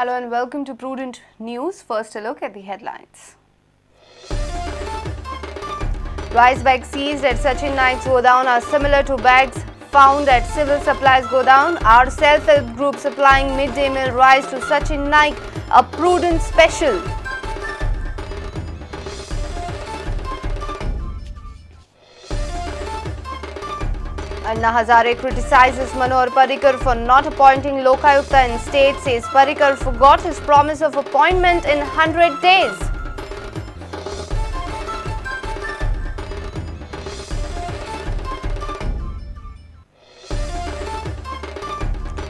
Hello and welcome to Prudent News. First, a look at the headlines. Rice bags seized at Sachin Naik's godown are similar to bags found at Civil Supplies godown. Our self-help group supplying midday meal rice to Sachin Naik, a Prudent special. Anna Hazare criticizes Manohar Parrikar for not appointing Lokayukta in state, says Parrikar forgot his promise of appointment in 100 days.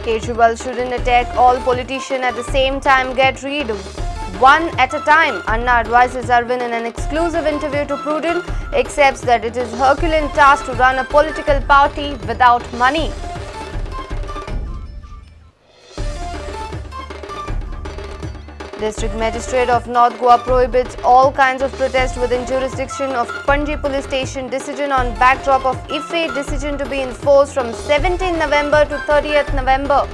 Kejriwal shouldn't attack all politicians at the same time, get rid one at a time. Anna advises Arvind in an exclusive interview to Prudent, accepts that it is a Herculean task to run a political party without money. District Magistrate of North Goa prohibits all kinds of protest within jurisdiction of Panji Police Station. Decision on backdrop of IFE decision to be enforced from 17 November to 30th November.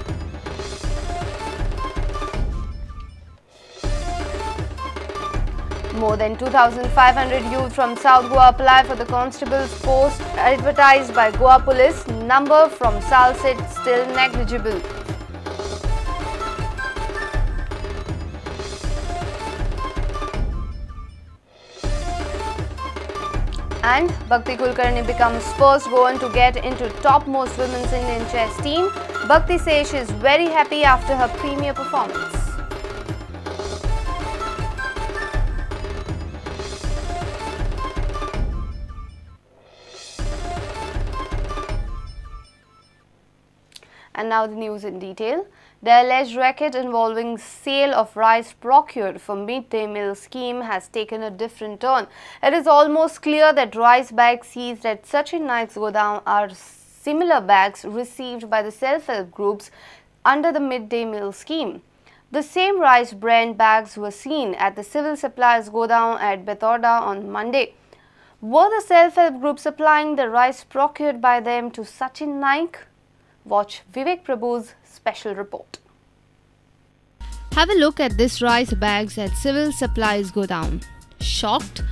More than 2,500 youth from South Goa apply for the constable's post advertised by Goa Police. Number from Salsit still negligible. And Bhakti Kulkarni becomes first Goan to get into topmost women's Indian chess team. Bhakti says she is very happy after her premier performance. And now the news in detail. The alleged racket involving sale of rice procured for midday meal scheme has taken a different turn. It is almost clear that rice bags seized at Sachin Naik's godown are similar bags received by the self-help groups under the midday meal scheme. The same rice brand bags were seen at the Civil Supplies godown at Betauda on Monday. Were the self-help group supplying the rice procured by them to Sachin Naik? Watch Vivek Prabhu's special report. Have a look at this rice bags at Civil Supplies godown. Shocked?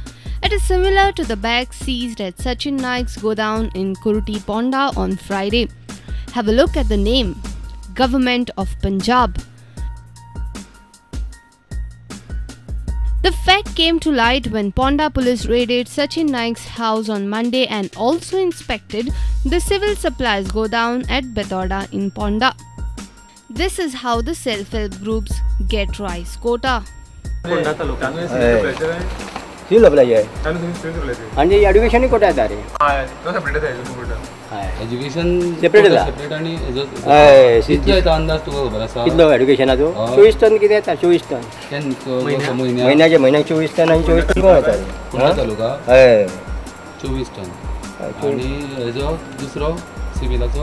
It is similar to the bags seized at Sachin Naik's godown in Kurti Ponda on Friday. Have a look at the name, Government of Punjab. The fact came to light when Ponda police raided Sachin Naik's house on Monday and also inspected the Civil Supplies godown at Betauda in Ponda. This is how the self-help groups get rice quota. Education quota येता education separate कितलो अंदाज तुका खबर आसा कितलो एजुकेशनाचो 24 ton कितें येता 24 ton म्हयन्याचे म्हयन्याक 24 टन आनी 24 टन कोण येता तालुका हय 24 टन आनी हेजो दुसरो सिविलाचो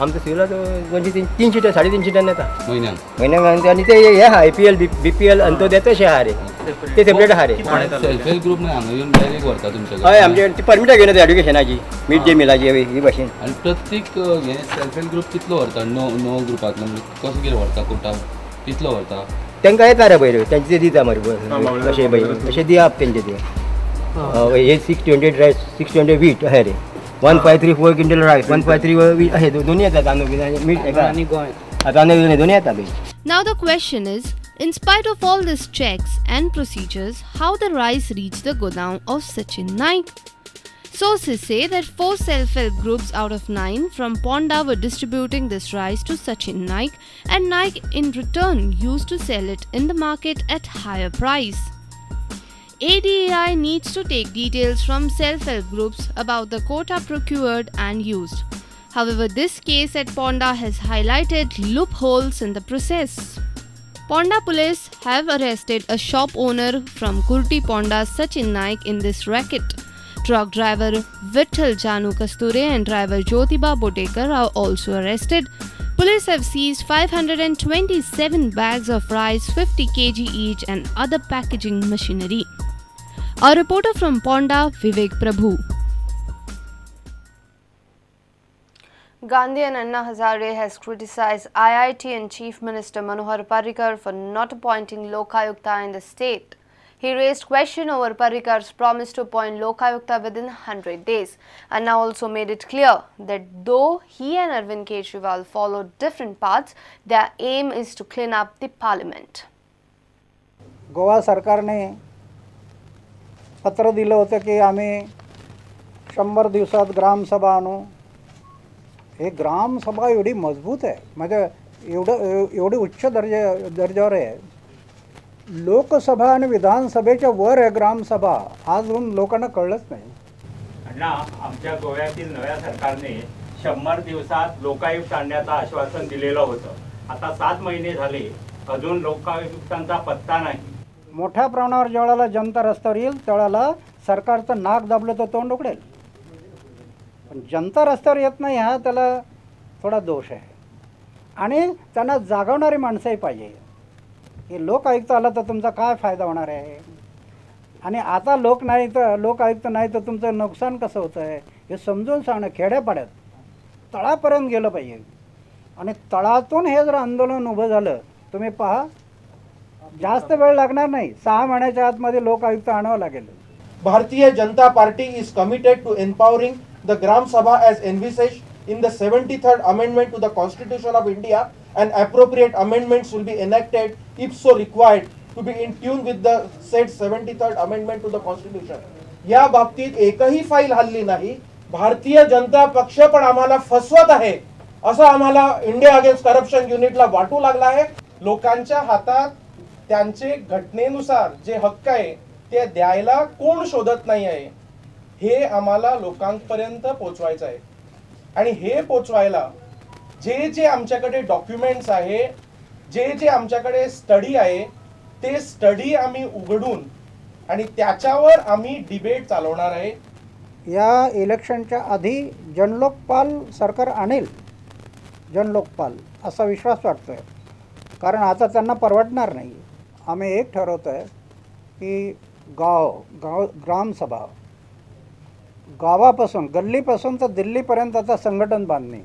आमचो सिविलाचो 300 टन 350 टन येता म्हयन्याक आनी ते हे आहा APL BPL आनी तो देता तशें आहा रे ते सेपरेट आहा रे सेल्फ हेल्प ग्रुप हांगा येवन डायरेक्ट व्हरता तुमच्या हय आमचे ती परमिटा घेवन येता एजुकेशनाची मिड डे मिलाची ही भाशेन आनी प्रत्येक हे सेल्फ हेल्प ग्रुप कितलो व्हरता नो ग्रुपांतलो कसो कितें व्हरता कोटा कितलो व्हरता तांकां येता रे पयर तेंचे ते दिता मरे तशें पळय तशें दियाप तेंचे ते हे 620 रायस 620 वीट अहे रे 1534 क्विंटल रायस 153 वीट अहे दोन्ही येतात तांदूळ मीठ आनी गोंय तांदूळ दोन्ही येता पळय. Now the question is, in spite of all these checks and procedures, how the rice reached the godown of Sachin Naik? Sources say that 4 self-help groups out of 9 from Ponda were distributing this rice to Sachin Naik, and Naik in return used to sell it in the market at higher price. ADAI needs to take details from self-help groups about the quota procured and used. However, this case at Ponda has highlighted loopholes in the process. Ponda police have arrested a shop owner from Kurti Ponda, Sachin Naik, in this racket. Truck driver Vitthal Janu Kasture and driver Jyotiba Botekar are also arrested. Police have seized 527 bags of rice, 50 kg each, and other packaging machinery. A reporter from Ponda, Vivek Prabhu. Gandhi and Anna Hazare has criticized IIT and Chief Minister Manohar Parrikar for not appointing Lokayukta in the state. He raised question over Parrikar's promise to appoint Lokayukta within 100 days. Anna also made it clear that though he and Arvind Kejriwal follow different paths, their aim is to clean up the parliament. Goa सरकारने पत्र दिलं होतं की आम्ही 100 दिवसात ग्रामसभा आणू. हे ग्रामसभा एवढी मजबूत आहे, म्हणजे एवढी उच्च दर्जावर आहे. लोकसभा आणि विधानसभेच्या वर आहे ग्रामसभा. अजून लोकांना कळलंच नाही. अण्णा, आमच्या गोव्यातील नव्या सरकारने 100 दिवसात लोकायुक्त आणण्याचं आश्वासन दिलेलं होतं. आता 7 महिने झाले, अजून लोकायुक्तांचा पत्ता नाही. मोठ्या प्रमाणावर ज्यावेळेला जनता रस्त्यावर येईल त्यावेळेला सरकारचं नाक दाबलं तर तोंड उघडेल. पण जनता रस्त्यावर येत नाही हा त्याला थोडा दोष आहे. आणि त्यांना जागवणारी माणसंही पाहिजे. हे लोक आयुक्त आला तर तुमचा काय फायदा होणार आहे, आणि आता लोक आयुक्त नाही तर तुमचं नुकसान कसं होतं आहे हे समजून सांगणं. खेड्यापाड्यात तळापर्यंत गेलं पाहिजे. आणि तळातून हे जर आंदोलन उभं झालं, तुम्ही पहा जास्त वेळ लागणार नाही. 6 महिन्याच्या आतमध्ये लोक आयुक्त आणावं लागेल. Bharatiya Janata Party is committed to empowering the Gram Sabha as envisaged in the 73rd Amendment to the Constitution of India, and appropriate amendments will be enacted if so required to be in tune with the said 73rd Amendment to the Constitution. या बाबतीत एकही file हल्ली नाही. भारतीय जनता पक्ष पण आम्हाला फसवत आहे असं आम्हाला इंडिया अगेन्स्ट करप्शन युनिटला वाटू लागला आहे. लोकांच्या हातात त्यांचे घटनेनुसार जे हक्क आहे ते द्यायला कोण शोधत नाही आहे, हे आम्हाला लोकांपर्यंत पोचवायचं आहे. आणि हे पोचवायला जे आमच्याकडे डॉक्युमेंट्स आहे, जे आमच्याकडे स्टडी आहे, ते स्टडी आम्ही उघडून आणि त्याच्यावर आम्ही डिबेट चालवणार आहे. या इलेक्शनच्या आधी जनलोकपाल सरकार आणेल. जनलोकपाल असा विश्वास वाटतो आहे, कारण आता त्यांना परवडणार नाही. आम्ही एक ठरवतो आहे की ग्रामसभा गावापासून गल्लीपासून तर दिल्लीपर्यंत आता संघटन बांधणे,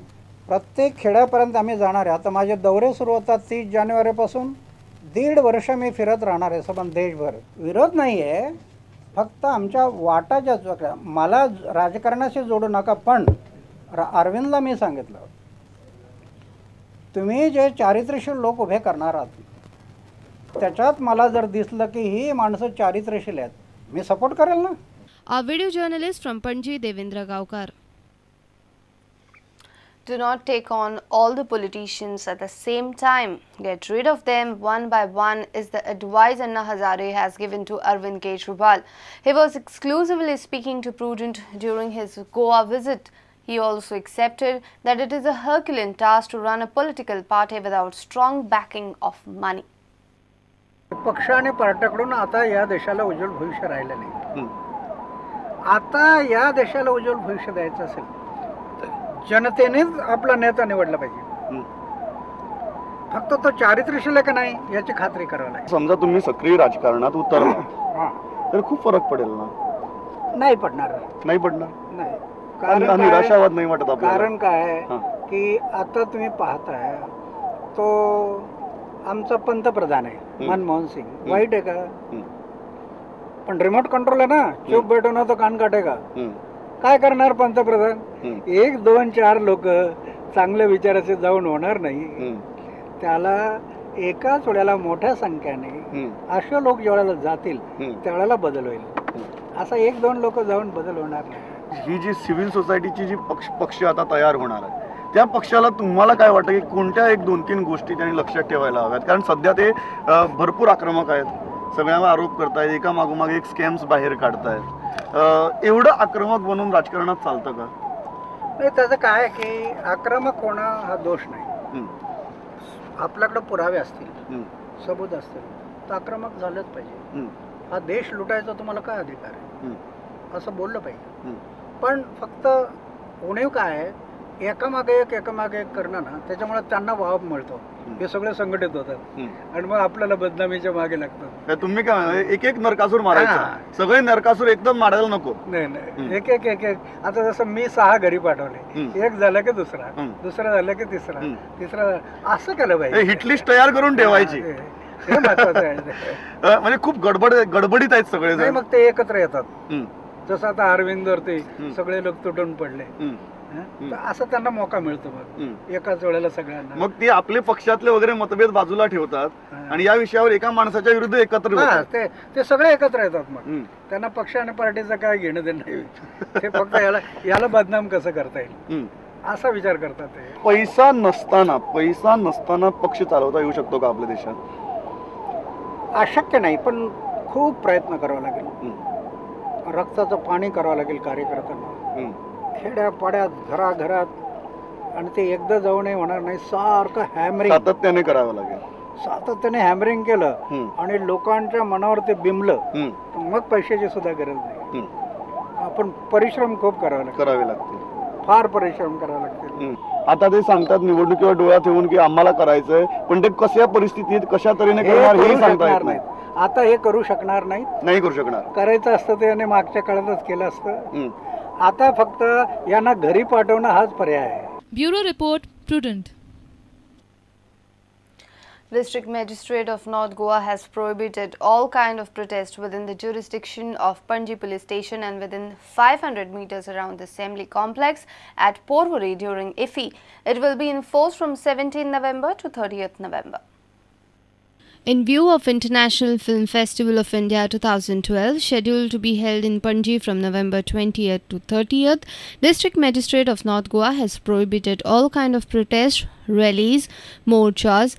प्रत्येक खेड्यापर्यंत आम्ही जाणार आहे. आता माझे दौरे सुरू होतात 30 जानेवारीपासून. 1.5 वर्ष मी फिरत राहणार आहे संबंध देशभर. विरोध नाही आहे, फक्त आमच्या वाटाच्या चुकल्या. मला राजकारणाशी जोडू नका. पण अरविंदला मी सांगितलं, तुम्ही जे चारित्र्यशील लोक उभे करणार आहात त्याच्यात मला जर दिसलं की ही माणसं चारित्र्यशील आहेत, मी सपोर्ट करेल ना. Our video journalist from Panji, Devendra Gaukar. Do not take on all the politicians at the same time. Get rid of them one by one is the advice Anna Hazare has given to Arvind Kejriwal. He was exclusively speaking to Prudent during his Goa visit. He also accepted that it is a Herculean task to run a political party without strong backing of money. पक्ष आणि पार्ट्याकडून आता या देशाला उज्ज्वल भविष्य राहिलं नाही. आता या देशाला उज्ज्वल भविष्य द्यायचं असेल तर जनतेनेच आपला नेता निवडला पाहिजे. फक्त तो चारित्र्यशील आहे का नाही याची खात्री करावी लागेल. समजा तुम्ही सक्रिय राजकारणात उतरला तर खूप फरक पडेल ना. नाही पडणार. नाही पडणार. नाही. कारण निराशावाद नाही वाटत आपल्याला. कारण काय की आता तुम्ही पाहताय तो आमचा पंतप्रधान आहे मनमोहन सिंग. वाईट आहे का? पण रिमोट कंट्रोल आहे ना. चूप बैठो ना तो कान काटेगा. काय करणार पंतप्रधान? 1, 2, 4 लोक चांगल्या विचाराचे जाऊन होणार नाही. त्याला एकाच वेळेला मोठ्या संख्येने असे लोक ज्यावेळेला जातील त्यावेळेला बदल होईल. असा 1, 2 लोक जाऊन बदल होणार नाही. ही जी सिव्हिल सोसायटीची जी पक्ष आता तयार होणार आहे त्या पक्षाला तुम्हाला काय वाटतं की कोणत्या 1, 2, 3 गोष्टी त्यांनी लक्षात ठेवायला हव्यात? कारण सध्या ते भरपूर आक्रमक आहेत, सगळ्यांवर आरोप करतायत, एका मागोमाग एक स्कॅम्स बाहेर काढतायत. एवढं आक्रमक बनून राजकारणात चालतं का? नाही, त्याचं काय की आक्रमक होणं हा दोष नाही. आपल्याकडे पुरावे असतील, सबूत असतील तर आक्रमक झालंच पाहिजे. हा देश लुटायचा तुम्हाला काय अधिकार आहे असं बोललं पाहिजे. पण फक्त उणीव काय आहे, एकामागे एक करणं ना, त्याच्यामुळे त्यांना वाव मिळतो. हे सगळे संघटित होतात आणि मग आपल्याला बदनामीच्या मागे लागतात. तुम्ही काय म्हणा, एक एक नरकासूर मारायचा, सगळे नरकासूर एकदम मारायला नको. नाही एक एक एक एक आता जसं मी 6 घरी पाठवले, एक झालं की दुसरा, दुसरा झालं की तिसरा, तिसरा असं केलं पाहिजे. हिट लिस्ट तयार करून ठेवायची, हे महत्वाचं आहे. म्हणजे खूप गडबडीत आहेत सगळे. नाही मग ते एकत्र येतात. जसं आता अरविंदवर ते सगळे लोक तुटून पडले, असं त्यांना मौका मिळतो मग एकाच वेळेला सगळ्यांना. मग ते आपले पक्षातले वगैरे मतभेद बाजूला ठेवतात आणि या विषयावर एका माणसाच्या विरुद्ध एकत्र होतात. ते सगळे एकत्र येतात. मग त्यांना पक्ष आणि पार्टीचं काय घेणं देणं नाही. ते फक्त याला बदनाम कसं करता येईल असा विचार करतात. ते पैसा नसताना पक्ष चालवता येऊ शकतो का आपल्या देशात? अशक्य नाही, पण खूप प्रयत्न करावा लागेल. रक्ताचं पाणी करावं लागेल कार्यकर्त्यांना, खेड्यापाड्यात घराघरात. आणि ते एकदा जाऊन होणार नाही, सारखं हॅमरिंग सातत्याने करावं लागेल. सातत्याने हॅमरिंग केलं आणि लोकांच्या मनावर ते बिंबलं, मग पैशाची सुद्धा गरज नाही. आपण परिश्रम खूप करावे लागतील, फार परिश्रम करावे लागतील. आता ते सांगतात निवडणुकीवर डोळा ठेवून की आम्हाला करायचंय, पण ते कशा परिस्थितीत कशा तऱ्हेने करणार हे सांगता येत नाही. आता हे करू शकणार नाही करू शकणार. करायचं असतं ते याने मागच्या काळातच केलं असतं. आता फक्त यांना घरी पाठवणं हाच पर्याय आहे. Bureau report prudent. District Magistrate of North Goa has prohibited all kind of protest within the jurisdiction of Panji Police Station and within 500 meters around the Assembly Complex at Porvorim during IFFI. It will be enforced from 17 November to 30th November. In view of International Film Festival of India 2012, scheduled to be held in Panji from November 20th to 30th, District Magistrate of North Goa has prohibited all kind of protests, rallies, morchas,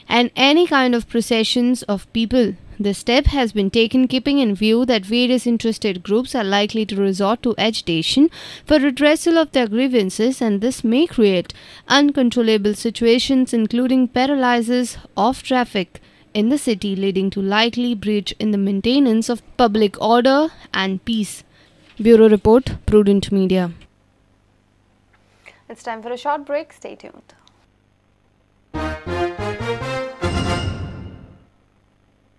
and any kind of processions of people. This step has been taken keeping in view that various interested groups are likely to resort to agitation for redressal of their grievances, and this may create uncontrollable situations including paralysis of traffic in the city, leading to likely breach in the maintenance of public order and peace. Bureau Report, Prudent Media. It's time for a short break. Stay tuned.